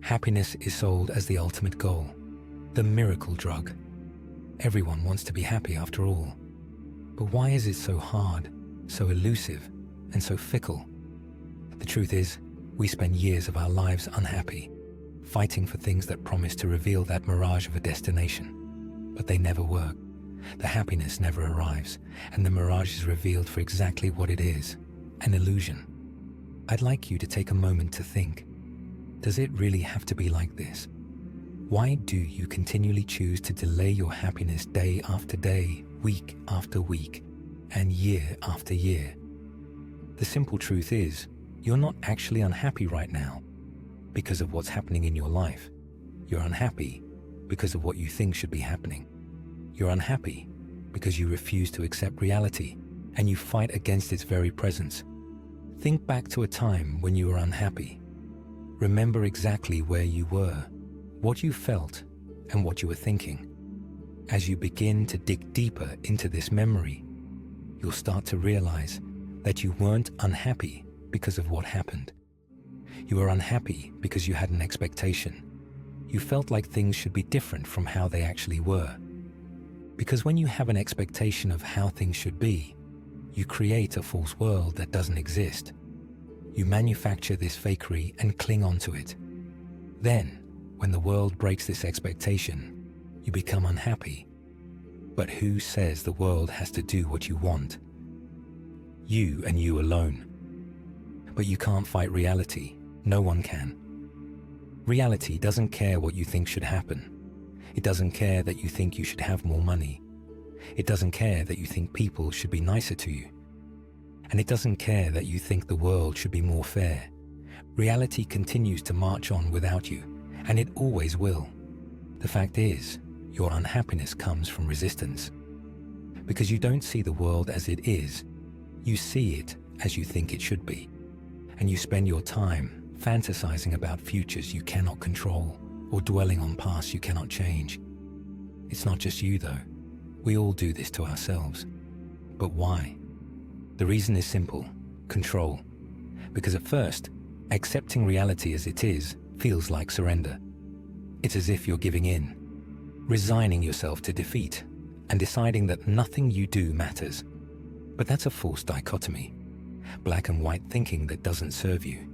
Happiness is sold as the ultimate goal, the miracle drug. Everyone wants to be happy after all. But why is it so hard, so elusive, and so fickle? The truth is, we spend years of our lives unhappy, fighting for things that promise to reveal that mirage of a destination. But they never work. The happiness never arrives, and the mirage is revealed for exactly what it is, an illusion. I'd like you to take a moment to think, does it really have to be like this? Why do you continually choose to delay your happiness day after day, week after week, and year after year? The simple truth is, you're not actually unhappy right now because of what's happening in your life. You're unhappy because of what you think should be happening. You're unhappy because you refuse to accept reality and you fight against its very presence. Think back to a time when you were unhappy. Remember exactly where you were, what you felt, and what you were thinking. As you begin to dig deeper into this memory, you'll start to realize that you weren't unhappy because of what happened. You were unhappy because you had an expectation. You felt like things should be different from how they actually were. Because when you have an expectation of how things should be, you create a false world that doesn't exist. You manufacture this fakery and cling onto it. Then, when the world breaks this expectation, you become unhappy. But who says the world has to do what you want? You and you alone. But you can't fight reality. No one can. Reality doesn't care what you think should happen. It doesn't care that you think you should have more money. It doesn't care that you think people should be nicer to you. And it doesn't care that you think the world should be more fair. Reality continues to march on without you, and it always will. The fact is, your unhappiness comes from resistance. Because you don't see the world as it is, you see it as you think it should be. And you spend your time fantasizing about futures you cannot control, or dwelling on pasts you cannot change. It's not just you though. We all do this to ourselves. But why? The reason is simple: control. Because at first, accepting reality as it is feels like surrender. It's as if you're giving in, resigning yourself to defeat, and deciding that nothing you do matters. But that's a false dichotomy, black and white thinking that doesn't serve you.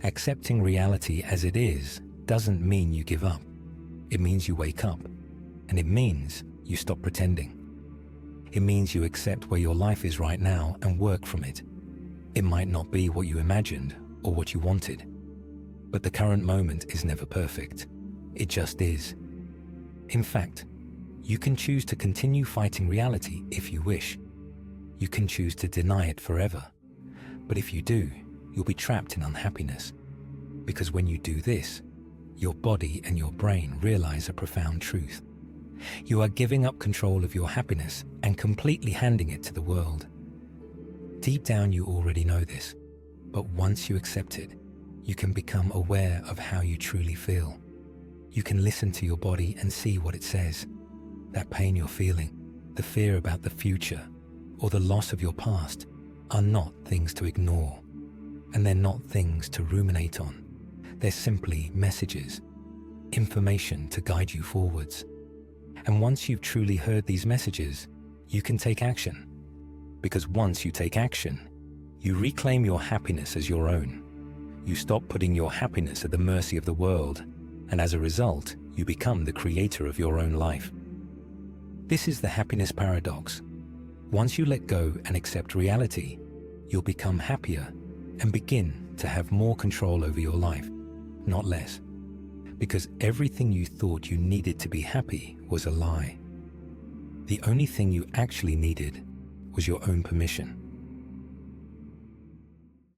Accepting reality as it is doesn't mean you give up. It means you wake up, and it means you stop pretending. It means you accept where your life is right now and work from it. It might not be what you imagined or what you wanted, but the current moment is never perfect. It just is. In fact, you can choose to continue fighting reality if you wish. You can choose to deny it forever. But if you do, you'll be trapped in unhappiness. Because when you do this, your body and your brain realize a profound truth. You are giving up control of your happiness and completely handing it to the world. Deep down you already know this, but once you accept it, you can become aware of how you truly feel. You can listen to your body and see what it says. That pain you're feeling, the fear about the future, or the loss of your past are not things to ignore. And they're not things to ruminate on. They're simply messages, information to guide you forwards. And once you've truly heard these messages, you can take action. Because once you take action, you reclaim your happiness as your own. You stop putting your happiness at the mercy of the world, and as a result, you become the creator of your own life. This is the happiness paradox. Once you let go and accept reality, you'll become happier and begin to have more control over your life, not less. Because everything you thought you needed to be happy was a lie. The only thing you actually needed was your own permission.